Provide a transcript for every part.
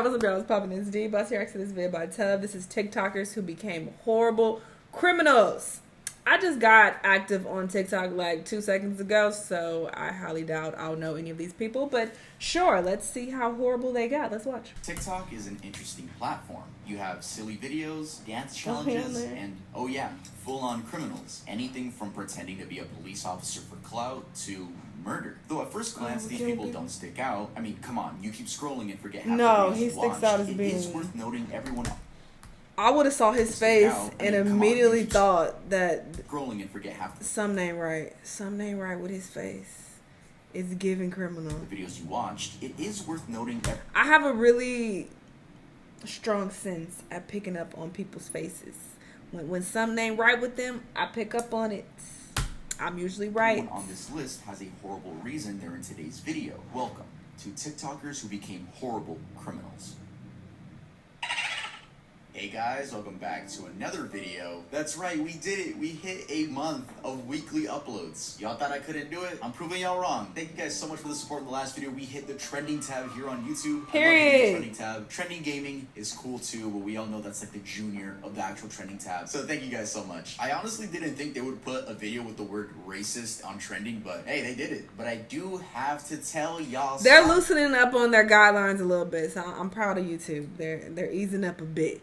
what's up, y'all? It's popping this D. Bus here to this vid by Tub. This is TikTokers who became horrible criminals. I just got active on TikTok like 2 seconds ago, so I highly doubt I'll know any of these people. But sure, let's see how horrible they got. Let's watch. TikTok is an interesting platform. You have silly videos, dance challenges, and oh yeah, full-on criminals. Anything from pretending to be a police officer for clout to murder. Though at first glance, these people don't stick out. I mean, come on, you keep scrolling and forget half the videos you watched. Sticks out as being... It is worth noting everyone... I would have saw his face and immediately thought that scrolling and forget half the something ain't right with his face. It's giving criminal. The videos you watched, it is worth noting that I have a really strong sense at picking up on people's faces. When something ain't right with them, I pick up on it. I'm usually right. Everyone on this list has a horrible reason they're in today's video. Welcome to TikTokers who became horrible criminals. Hey guys, welcome back to another video. That's right, we did it. We hit a month of weekly uploads. Y'all thought I couldn't do it? I'm proving y'all wrong. Thank you guys so much for the support in the last video. We hit the trending tab here on YouTube. Period. I love hitting the trending tab. Trending gaming is cool too, but we all know that's like the junior of the actual trending tab. So thank you guys so much. I honestly didn't think they would put a video with the word racist on trending, but hey, they did it. But I do have to tell y'all they're loosening up on their guidelines a little bit, so I'm proud of YouTube. They're easing up a bit.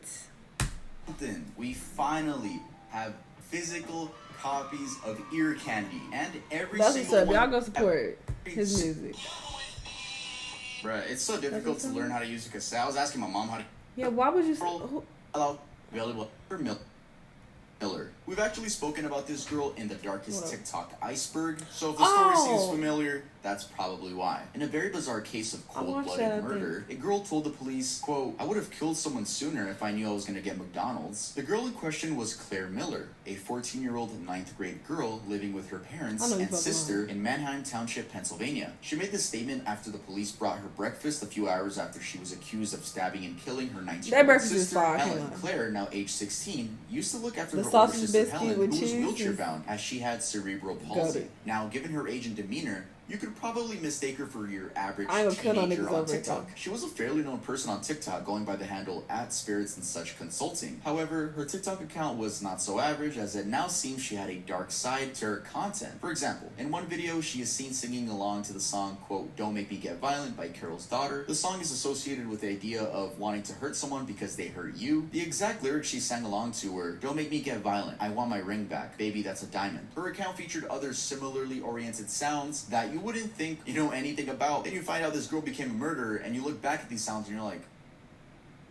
We finally have physical copies of Ear Candy, and every single one. Y'all go support his music. Bruh, it's so difficult to learn how to use a cassette. I was asking my mom how to. Yeah, why would you? Hello, available for Miller. We've actually spoken about this girl in the darkest TikTok iceberg, so if the story seems familiar, that's probably why. In a very bizarre case of cold-blooded murder, a girl told the police, quote, "I would have killed someone sooner if I knew I was going to get McDonald's." The girl in question was Claire Miller, a 14-year-old 9th grade girl living with her parents and sister in Manheim Township, Pennsylvania. She made this statement after the police brought her breakfast a few hours after she was accused of stabbing and killing her 19-year-old sister, Helen. Claire, now age 16, used to look after her older sister Helen, who was wheelchair-bound as she had cerebral palsy. Now, given her age and demeanor, you could probably mistake her for your average teenager on TikTok. She was a fairly known person on TikTok, going by the handle @Spirits and Such Consulting. However, her TikTok account was not so average, as it now seems she had a dark side to her content. For example, in one video, she is seen singing along to the song, quote, "Don't Make Me Get Violent" by Carol's Daughter. The song is associated with the idea of wanting to hurt someone because they hurt you. The exact lyrics she sang along to were, "Don't make me get violent, I want my ring back, baby that's a diamond." Her account featured other similarly oriented sounds that you wouldn't think you know anything about. Then you find out this girl became a murderer, and you look back at these sounds and you're like,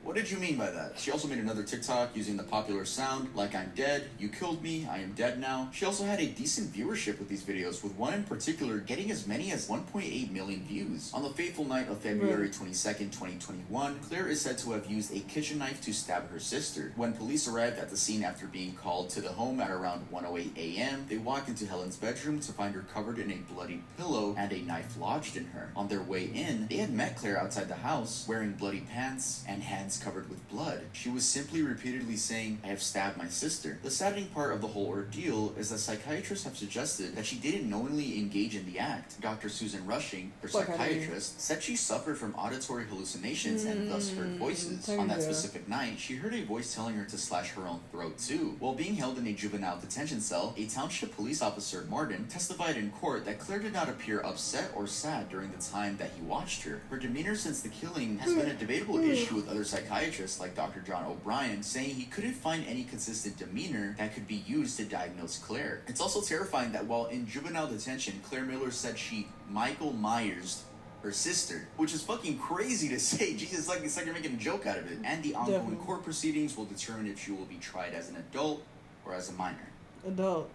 what did you mean by that? She also made another TikTok using the popular sound, "Like I'm dead, you killed me, I am dead now." She also had a decent viewership with these videos, with one in particular getting as many as 1.8 million views. On the fateful night of February 22nd, 2021, Claire is said to have used a kitchen knife to stab her sister. When police arrived at the scene after being called to the home at around 1:08 a.m., they walked into Helen's bedroom to find her covered in a bloody pillow and a knife lodged in her. On their way in, they had met Claire outside the house, wearing bloody pants and hands covered with blood. She was simply repeatedly saying, "I have stabbed my sister." The saddening part of the whole ordeal is that psychiatrists have suggested that she didn't knowingly engage in the act. Dr. Susan Rushing, her psychiatrist, said she suffered from auditory hallucinations and thus heard voices. On that specific night, she heard a voice telling her to slash her own throat too. While being held in a juvenile detention cell, a township police officer, Martin, testified in court that Claire did not appear upset or sad during the time that he watched her. Her demeanor since the killing has been a debatable issue, with other psychiatrists like Dr. John O'Brien saying he couldn't find any consistent demeanor that could be used to diagnose Claire. It's also terrifying that while in juvenile detention, Claire Miller said she Michael Myers her sister, which is fucking crazy to say. Jesus, it's like you're making a joke out of it. And the ongoing court proceedings will determine if she will be tried as an adult or as a minor. Adult.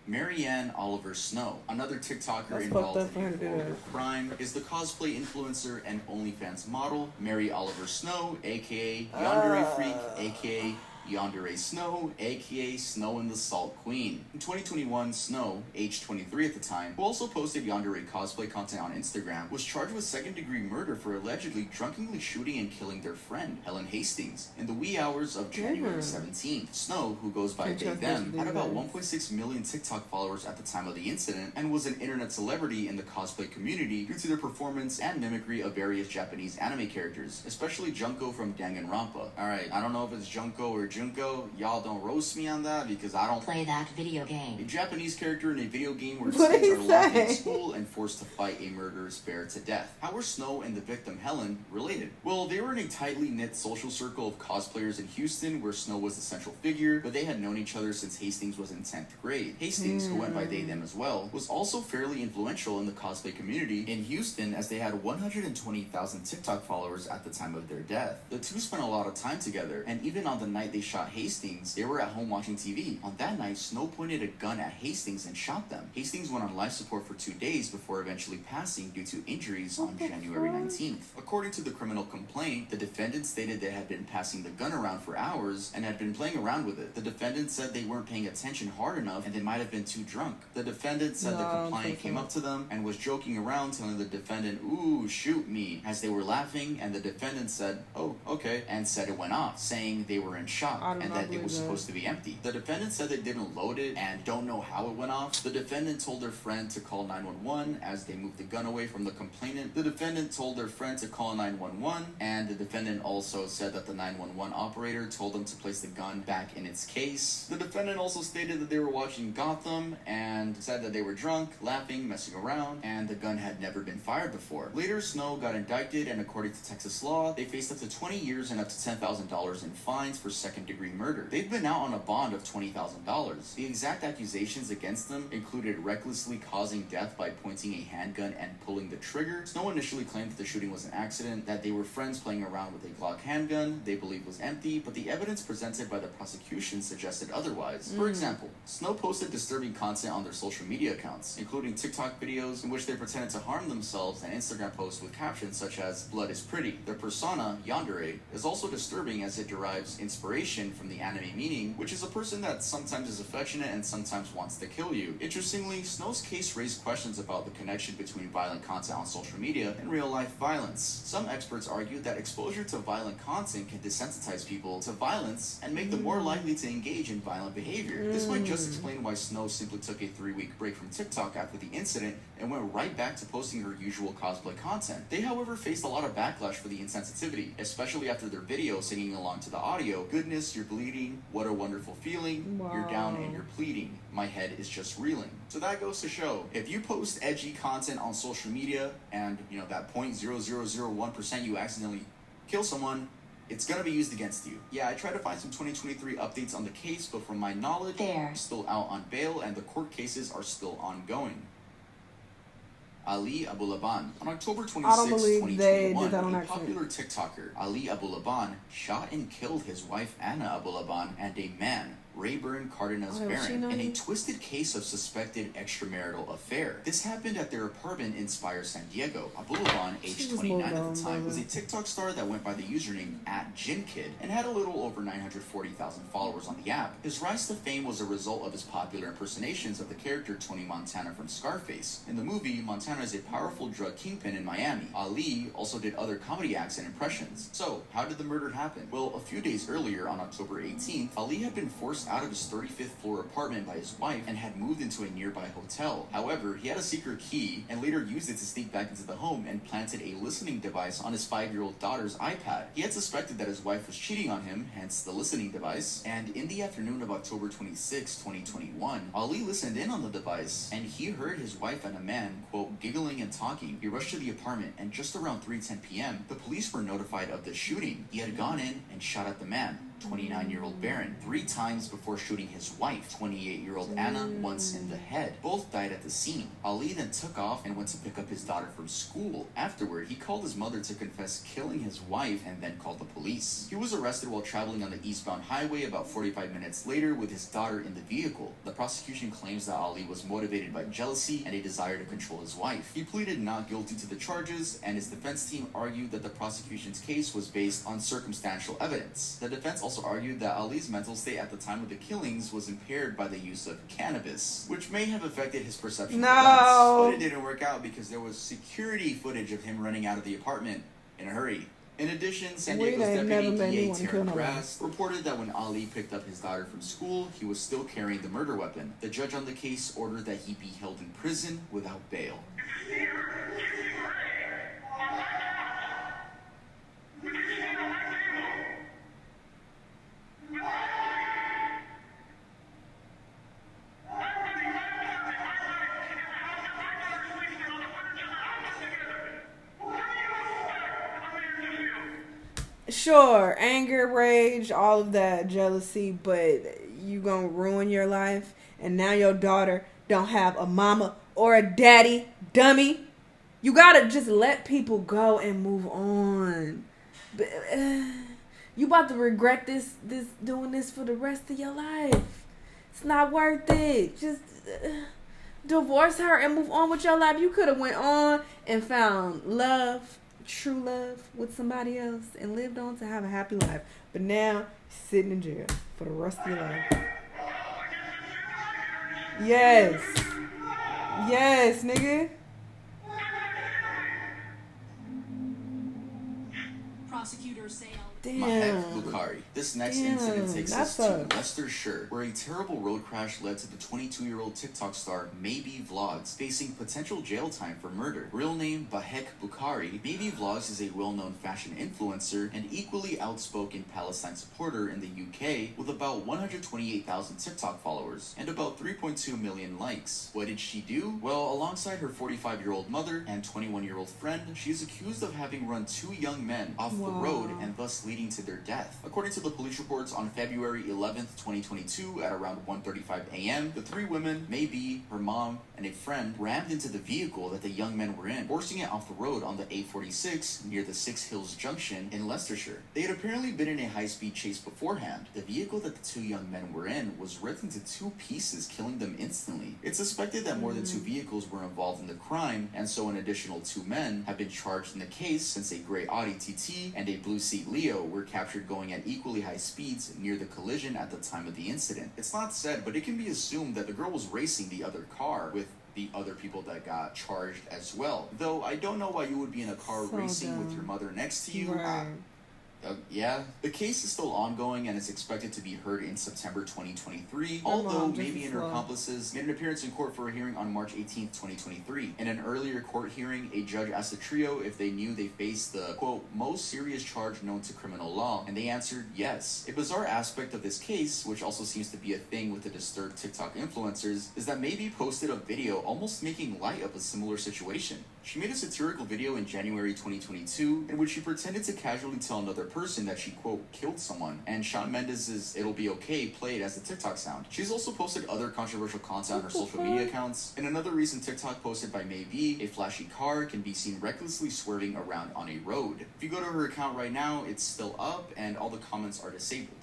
Marianne Oliver Snow, another TikToker involved in a horrible crime, is the cosplay influencer and OnlyFans model Mary Oliver Snow, aka Yandere Freak, aka Yandere Snow, aka Snow and the Salt Queen. In 2021, Snow, age 23 at the time, who also posted Yandere cosplay content on Instagram, was charged with second-degree murder for allegedly drunkenly shooting and killing their friend, Helen Hastings, in the wee hours of January 17th. Snow, who goes by they them, had about 1.6 million TikTok followers at the time of the incident and was an internet celebrity in the cosplay community due to their performance and mimicry of various Japanese anime characters, especially Junko from Danganronpa. Alright, I don't know if it's Junko or Junko. Y'all don't roast me on that because I don't play that video game. A Japanese character in a video game where students are locked in school and forced to fight a murderous bear to death. How were Snow and the victim Helen related? Well, they were in a tightly knit social circle of cosplayers in Houston where Snow was the central figure, but they had known each other since Hastings was in 10th grade. Hastings, who went by they them as well, was also fairly influential in the cosplay community in Houston as they had 120,000 TikTok followers at the time of their death. The two spent a lot of time together, and even on the night they shot Hastings, they were at home watching TV. On that night, Snow pointed a gun at Hastings and shot them. Hastings went on life support for 2 days before eventually passing due to injuries on January 19th. According to the criminal complaint, the defendant stated they had been passing the gun around for hours and had been playing around with it. The defendant said they weren't paying attention hard enough and they might have been too drunk. The defendant said the complainant came up to them and was joking around, telling the defendant, "Ooh, shoot me," as they were laughing, and the defendant said, "Oh, okay," and said it went off, saying they were in shock and that it was supposed to be empty. The defendant said they didn't load it and don't know how it went off. The defendant told their friend to call 911 as they moved the gun away from the complainant. The defendant told their friend to call 911, and the defendant also said that the 911 operator told them to place the gun back in its case. The defendant also stated that they were watching Gotham and said that they were drunk, laughing, messing around, and the gun had never been fired before. Later, Snow got indicted, and according to Texas law, they faced up to 20 years and up to $10,000 in fines for second-degree murder. They've been out on a bond of $20,000. The exact accusations against them included recklessly causing death by pointing a handgun and pulling the trigger. Snow initially claimed that the shooting was an accident, that they were friends playing around with a Glock handgun they believed was empty, but the evidence presented by the prosecution suggested otherwise. For example, Snow posted disturbing content on their social media accounts, including TikTok videos in which they pretended to harm themselves and Instagram posts with captions such as "Blood is pretty." Their persona, Yandere, is also disturbing as it derives inspiration from the anime meaning, which is a person that sometimes is affectionate and sometimes wants to kill you. Interestingly, Snow's case raised questions about the connection between violent content on social media and real-life violence. Some experts argue that exposure to violent content can desensitize people to violence and make them more likely to engage in violent behavior. This might just explain why Snow simply took a 3-week break from TikTok after the incident and went right back to posting her usual cosplay content. They, however, faced a lot of backlash for the insensitivity, especially after their video singing along to the audio, "Goodness, you're bleeding, what a wonderful feeling, you're down and you're pleading, my head is just reeling." So that goes to show, if you post edgy content on social media and, that 0.0001% you accidentally kill someone, it's gonna be used against you. Yeah, I tried to find some 2023 updates on the case, but from my knowledge, they're still out on bail and the court cases are still ongoing. Ali Abulaban. On October 26, 2021, a popular TikToker, Ali Abulaban, shot and killed his wife Anna Abulaban and a man, Rayburn Cardenas Barron, in a twisted case of suspected extramarital affair. This happened at their apartment in Spire, San Diego. Abulaban, age 29 at the time, was a TikTok star that went by the username @GinKid and had a little over 940,000 followers on the app. His rise to fame was a result of his popular impersonations of the character Tony Montana from Scarface. In the movie, Montana is a powerful drug kingpin in Miami. Ali also did other comedy acts and impressions. So, how did the murder happen? Well, a few days earlier, on October 18th, Ali had been forced out of his 35th floor apartment by his wife and had moved into a nearby hotel. However, he had a secret key and later used it to sneak back into the home and planted a listening device on his 5-year-old daughter's iPad. He had suspected that his wife was cheating on him, hence the listening device, and in the afternoon of October 26, 2021, Ali listened in on the device and he heard his wife and a man, quote, giggling and talking. He rushed to the apartment and just around 3:10 p.m., the police were notified of the shooting. He had gone in and shot at the man, 29-year-old Barron, 3 times before shooting his wife, 28-year-old Anna, once in the head. Both died at the scene. Ali then took off and went to pick up his daughter from school. Afterward, he called his mother to confess killing his wife and then called the police. He was arrested while traveling on the eastbound highway about 45 minutes later with his daughter in the vehicle. The prosecution claims that Ali was motivated by jealousy and a desire to control his wife. He pleaded not guilty to the charges, and his defense team argued that the prosecution's case was based on circumstantial evidence. The defense also also argued that Ali's mental state at the time of the killings was impaired by the use of cannabis, which may have affected his perception of events. But it didn't work out because there was security footage of him running out of the apartment in a hurry. In addition, San Diego's deputy DA Terrell Hannah reported that when Ali picked up his daughter from school, he was still carrying the murder weapon. The judge on the case ordered that he be held in prison without bail. Sure, anger, rage, all of that, jealousy, but you gonna ruin your life, and now your daughter don't have a mama or a daddy, dummy. You gotta just let people go and move on. But, you about to regret this doing this for the rest of your life. It's not worth it. Just divorce her and move on with your life. You could have went on and found love, true love with somebody else and lived on to have a happy life. But now you're sitting in jail for the rest of your life. Yes, nigga. Prosecutors say Mahek Bukhari. This next incident takes us to Leicestershire, where a terrible road crash led to the 22-year-old TikTok star Maybe Vlogs facing potential jail time for murder. Real name Mahek Bukhari, Maybe Vlogs is a well-known fashion influencer and equally outspoken Palestine supporter in the UK with about 128,000 TikTok followers and about 3.2 million likes. What did she do? Well, alongside her 45-year-old mother and 21-year-old friend, she is accused of having run two young men off the road and thus leading to their death. According to the police reports, on February 11th, 2022, at around 1:35 a.m., the three women, Maybe, her mom, and a friend, rammed into the vehicle that the young men were in, forcing it off the road on the A46 near the Six Hills Junction in Leicestershire. They had apparently been in a high-speed chase beforehand. The vehicle that the two young men were in was ripped into two pieces, killing them instantly. It's suspected that more than two vehicles were involved in the crime, and so an additional two men have been charged in the case since a gray Audi TT and a blue Seat Leo were captured going at equally high speeds near the collision at the time of the incident. It's not said, but it can be assumed that the girl was racing the other car with the other people that got charged as well. Though I don't know why you would be in a car racing with your mother next to you. Right. Yeah. The case is still ongoing and is expected to be heard in September 2023, although Maybe and her accomplices made an appearance in court for a hearing on March 18th, 2023. In an earlier court hearing, a judge asked the trio if they knew they faced the, quote, most serious charge known to criminal law, and they answered yes. A bizarre aspect of this case, which also seems to be a thing with the disturbed TikTok influencers, is that Maybe posted a video almost making light of a similar situation. She made a satirical video in January 2022 in which she pretended to casually tell another person that she, quote, killed someone, and Shawn Mendes' It'll Be Okay played as the TikTok sound. She's also posted other controversial content on her social media accounts. In another recent TikTok posted by Maybe, a flashy car can be seen recklessly swerving around on a road. If you go to her account right now, it's still up and all the comments are disabled.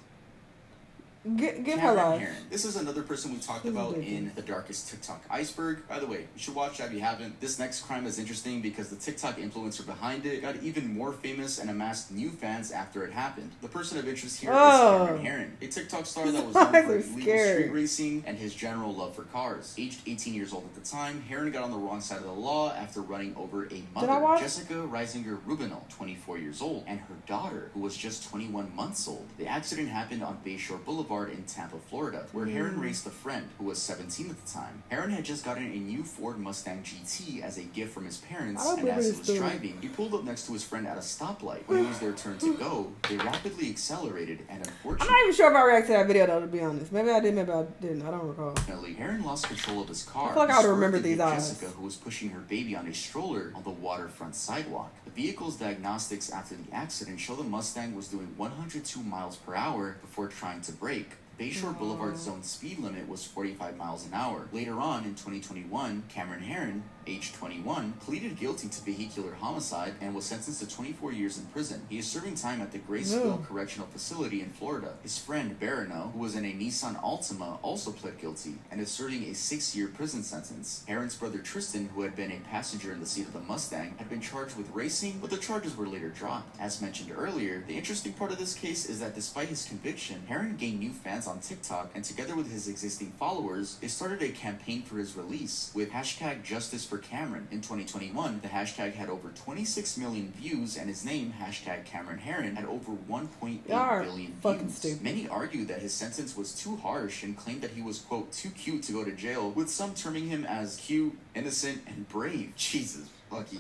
Give her life. Herron. This is another person we talked about in The Darkest TikTok Iceberg. By the way, you should watch that if you haven't. This next crime is interesting because the TikTok influencer behind it got even more famous and amassed new fans after it happened. The person of interest here is Herron, a TikTok star that was known for illegal street racing and his general love for cars. Aged 18 years old at the time, Herron got on the wrong side of the law after running over a mother, Jessica Reisinger Rubinal, 24 years old, and her daughter, who was just 21 months old. The accident happened on Bayshore Boulevard in Tampa, Florida, where Herron raced a friend who was 17 at the time. Herron had just gotten a new Ford Mustang GT as a gift from his parents, and as he was driving, he pulled up next to his friend at a stoplight. When it was their turn to go, they rapidly accelerated, and unfortunately... I'm not even sure if I reacted to that video, though, to be honest. Maybe I did, maybe I didn't. I don't recall. Herron lost control of his car. I feel like I would remember these eyes. Jessica, who was pushing her baby on a stroller on the waterfront sidewalk. The vehicle's diagnostics after the accident show the Mustang was doing 102 miles per hour before trying to brake. Bayshore Boulevard's zone speed limit was 45 miles an hour. Later on, in 2021, Cameron Herron, age 21, pleaded guilty to vehicular homicide and was sentenced to 24 years in prison. He is serving time at the Graceville Correctional Facility in Florida. His friend, Barano, who was in a Nissan Altima, also pled guilty and is serving a 6-year prison sentence. Herron's brother Tristan, who had been a passenger in the seat of the Mustang, had been charged with racing, but the charges were later dropped. As mentioned earlier, the interesting part of this case is that despite his conviction, Herron gained new fans on TikTok, and together with his existing followers, they started a campaign for his release with hashtag Justice for Cameron. In 2021, the hashtag had over 26 million views, and his name, hashtag Cameron Herron, had over 1.8 billion views. Stupid. Many argued that his sentence was too harsh and claimed that he was, quote, too cute to go to jail, with some terming him as cute, innocent, and brave. Jesus.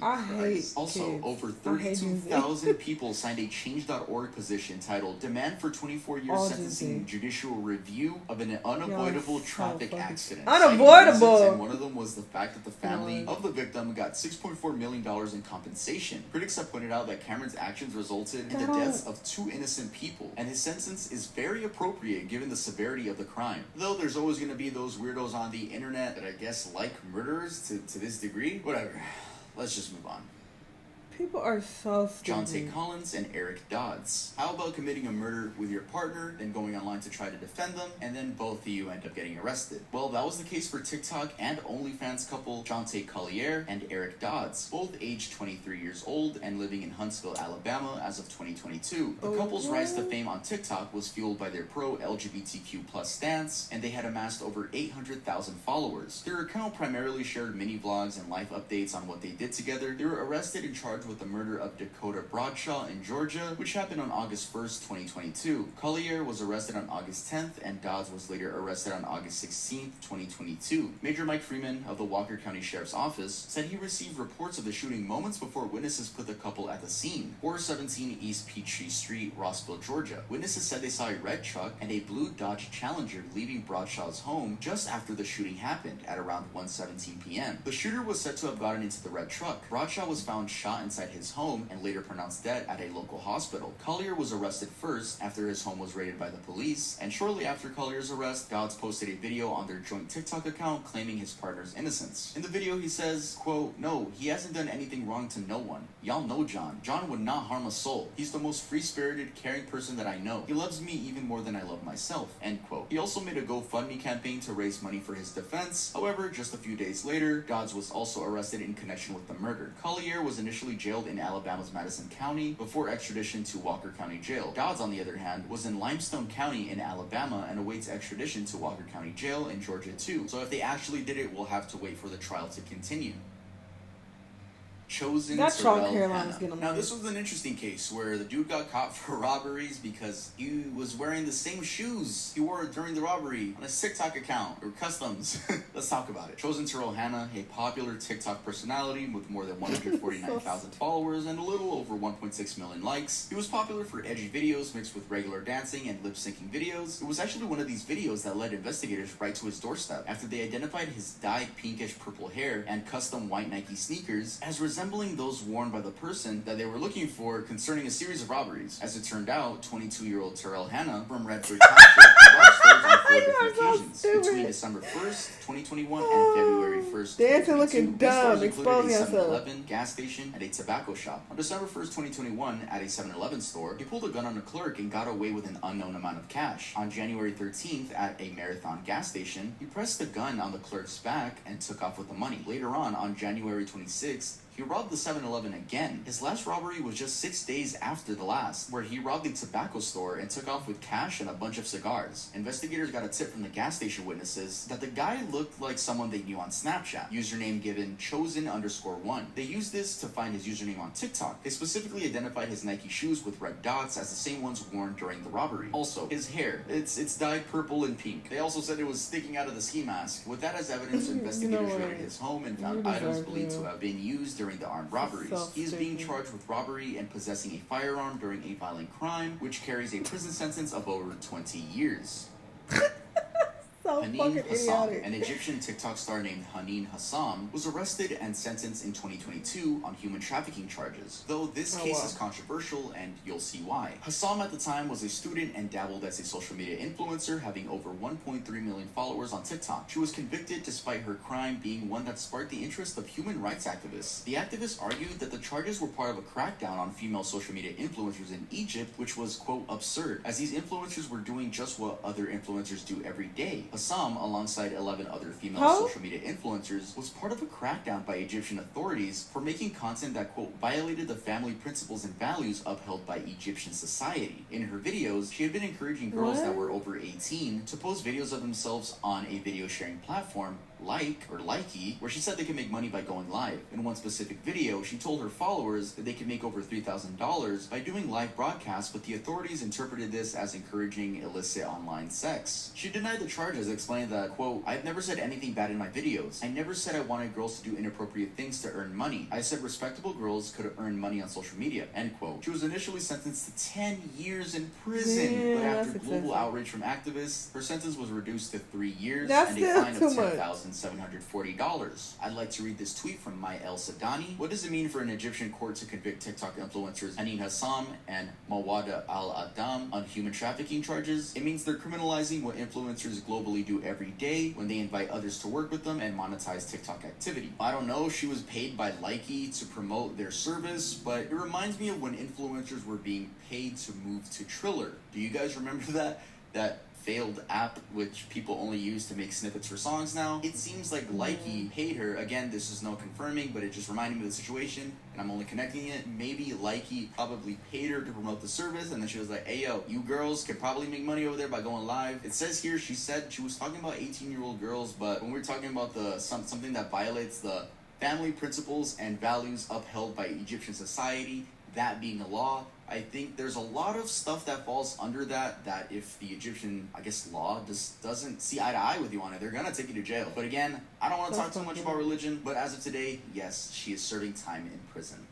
I hate Also, kids. over 32,000 people signed a Change.org petition titled Demand for 24-year sentencing judicial review of an unavoidable traffic accident. Unavoidable! And one of them was the fact that the family of the victim got $6.4 million in compensation. Critics have pointed out that Cameron's actions resulted in the deaths of 2 innocent people, and his sentence is very appropriate given the severity of the crime. Though there's always going to be those weirdos on the internet that I guess like murderers to this degree. Whatever. Let's just move on. People are so stupid. Jonte Collins and Eric Dodds. How about committing a murder with your partner, then going online to try to defend them, and then both of you end up getting arrested? Well, that was the case for TikTok and OnlyFans couple Jonte Collier and Eric Dodds, both aged 23 years old and living in Huntsville, Alabama as of 2022. The couple's rise to fame on TikTok was fueled by their pro-LGBTQ+ stance, and they had amassed over 800,000 followers. Their account primarily shared mini vlogs and life updates on what they did together. They were arrested and charged with the murder of Dakota Bradshaw in Georgia, which happened on August 1st, 2022. Collier was arrested on August 10th, and Dodds was later arrested on August 16th, 2022. Major Mike Freeman of the Walker County Sheriff's Office said he received reports of the shooting moments before witnesses put the couple at the scene. 417 East Peachtree Street, Rossville, Georgia. Witnesses said they saw a red truck and a blue Dodge Challenger leaving Bradshaw's home just after the shooting happened at around 1:17 p.m. The shooter was said to have gotten into the red truck. Bradshaw was found shot inside his home and later pronounced dead at a local hospital. Collier was arrested first after his home was raided by the police, and shortly after Collier's arrest, Dodds posted a video on their joint TikTok account claiming his partner's innocence. In the video, he says, quote, "No, he hasn't done anything wrong to no one. Y'all know John. John would not harm a soul. He's the most free-spirited, caring person that I know. He loves me even more than I love myself." End quote. He also made a GoFundMe campaign to raise money for his defense. However, just a few days later, Dodds was also arrested in connection with the murder. Collier was initially jailed in Alabama's Madison County before extradition to Walker County Jail. Dodds, on the other hand, was in Limestone County in Alabama and awaits extradition to Walker County Jail in Georgia too. So if they actually did it, we'll have to wait for the trial to continue. Chosen Terrell Hannah. Now, this was an interesting case where the dude got caught for robberies because he was wearing the same shoes he wore during the robbery on his TikTok account, or customs. Let's talk about it. Chosen Terrell Hannah, a popular TikTok personality with more than 149,000 followers and a little over 1.6 million likes. He was popular for edgy videos mixed with regular dancing and lip-syncing videos. It was actually one of these videos that led investigators right to his doorstep after they identified his dyed pinkish purple hair and custom white Nike sneakers as resembling those worn by the person that they were looking for concerning a series of robberies. As it turned out, 22-year-old Terrell Hannah from Redford Township robbed stores on 4 different occasions between December 1st, 2021 and February 1st, 2022. Looking dumb, exposing yourself. 7-Eleven, gas station, and a tobacco shop. On December 1st, 2021, at a 7-Eleven store, he pulled a gun on a clerk and got away with an unknown amount of cash. On January 13th, at a Marathon gas station, he pressed the gun on the clerk's back and took off with the money. Later on January 26th, he robbed the 7-Eleven again. His last robbery was just 6 days after the last, where he robbed a tobacco store and took off with cash and a bunch of cigars. Investigators got a tip from the gas station witnesses that the guy looked like someone they knew on Snapchat. Username given chosen_1. They used this to find his username on TikTok. They specifically identified his Nike shoes with red dots as the same ones worn during the robbery. Also, his hair. It's dyed purple and pink. They also said it was sticking out of the ski mask. With that as evidence, investigators raided his home and found items believed to have been used during the armed robberies. He is being charged with robbery and possessing a firearm during a violent crime, which carries a prison sentence of over 20 years. So so Haneen fucking Hossam, idiotic. an Egyptian TikTok star named Haneen Hossam, was arrested and sentenced in 2022 on human trafficking charges. Though this case is controversial, and you'll see why. Hossam at the time was a student and dabbled as a social media influencer, having over 1.3 million followers on TikTok. She was convicted despite her crime being one that sparked the interest of human rights activists. The activists argued that the charges were part of a crackdown on female social media influencers in Egypt, which was, quote, absurd, as these influencers were doing just what other influencers do every day. Hossam, alongside 11 other female social media influencers, was part of a crackdown by Egyptian authorities for making content that, quote, violated the family principles and values upheld by Egyptian society. In her videos, she had been encouraging girls that were over 18 to post videos of themselves on a video sharing platform Likey, where she said they could make money by going live. In one specific video, she told her followers that they could make over $3,000 by doing live broadcasts, but the authorities interpreted this as encouraging illicit online sex. She denied the charges, explaining that, quote, I've never said anything bad in my videos. I never said I wanted girls to do inappropriate things to earn money. I said respectable girls could earn money on social media, end quote. She was initially sentenced to 10 years in prison, but after global outrage from activists, her sentence was reduced to 3 years and a fine of $10,740. I'd like to read this tweet from My El Sadani. What does it mean for an Egyptian court to convict TikTok influencers Haneen Hossam and Mawada Al-Adam on human trafficking charges? It means they're criminalizing what influencers globally do every day when they invite others to work with them and monetize TikTok activity. I don't know, she was paid by Likey to promote their service, but it reminds me of when influencers were being paid to move to Triller. Do you guys remember that? That failed app which people only use to make snippets for songs now. It seems like Likey paid her. Again, this is no confirming, but it just reminded me of the situation, and I'm only connecting it. Maybe Likey probably paid her to promote the service, and then she was like, hey yo, you girls could probably make money over there by going live. It says here she said she was talking about 18-year-old girls, but when we're talking about something that violates the family principles and values upheld by Egyptian society, that being a law, I think there's a lot of stuff that falls under that if the Egyptian, law just doesn't see eye to eye with you on it, they're gonna take you to jail. But again, I don't want to talk too much about religion, but as of today, yes, she is serving time in prison.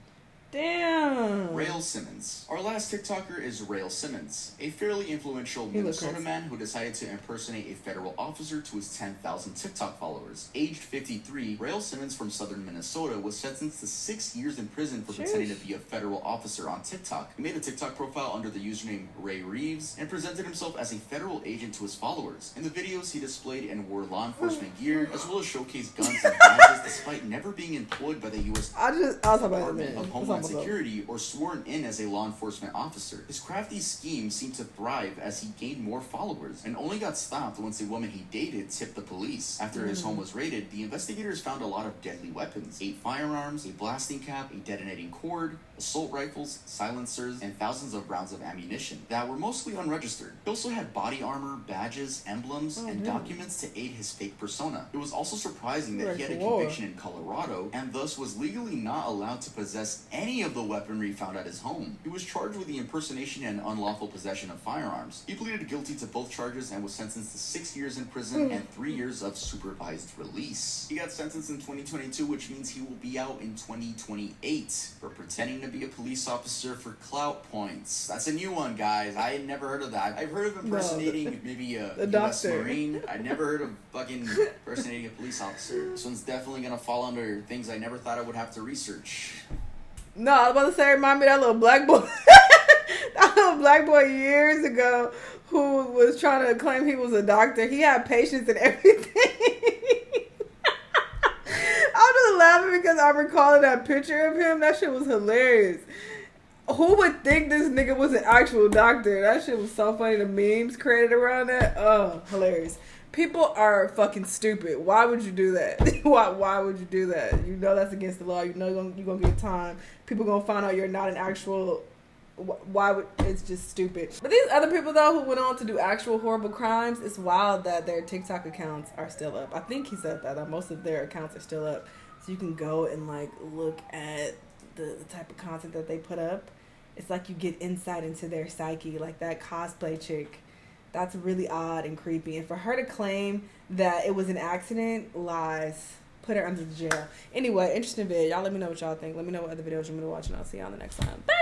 Damn. Rail Simmons. Our last TikToker is Rail Simmons, a fairly influential Minnesota man who decided to impersonate a federal officer to his 10,000 TikTok followers. Aged 53, Rail Simmons from southern Minnesota was sentenced to 6 years in prison for pretending to be a federal officer on TikTok. He made a TikTok profile under the username Ray Reeves and presented himself as a federal agent to his followers. In the videos, he displayed and wore law enforcement gear, as well as showcased guns and badges, despite never being employed by the U.S. Department of Homeland Security or sworn in as a law enforcement officer. His crafty scheme seemed to thrive as he gained more followers and only got stopped once a woman he dated tipped the police. After his home was raided, the investigators found a lot of deadly weapons: 8 firearms, a blasting cap, a detonating cord, assault rifles, silencers, and thousands of rounds of ammunition that were mostly unregistered. He also had body armor, badges, emblems, and documents to aid his fake persona. It was also surprising that he had a conviction in Colorado and thus was legally not allowed to possess any of the weaponry found at his home. He was charged with the impersonation and unlawful possession of firearms. He pleaded guilty to both charges and was sentenced to 6 years in prison and 3 years of supervised release. He got sentenced in 2022, which means he will be out in 2028 for pretending to be a police officer for clout points. That's a new one, guys. I had never heard of that. I've heard of impersonating maybe a US Marine. I never heard of fucking impersonating a police officer. This one's definitely gonna fall under things I never thought I would have to research. No, I was about to say, remind me of that little black boy. That little black boy years ago who was trying to claim he was a doctor. He had patients and everything. I'm just laughing because I'm recalling that picture of him. That shit was hilarious. Who would think this nigga was an actual doctor? That shit was so funny. The memes created around that. Oh, hilarious. People are fucking stupid. Why would you do that? Why would you do that? You know that's against the law. You know you're gonna get time. People gonna find out you're not an actual. Why would it's just stupid? But these other people though who went on to do actual horrible crimes, it's wild that their TikTok accounts are still up. I think he said that most of their accounts are still up, so you can go and like look at the type of content that they put up. It's like you get insight into their psyche, like that cosplay chick. That's really odd and creepy. And for her to claim that it was an accident, lies. Put her under the jail. Anyway, interesting video. Y'all let me know what y'all think. Let me know what other videos you're going to watch, and I'll see y'all on the next time. Bye!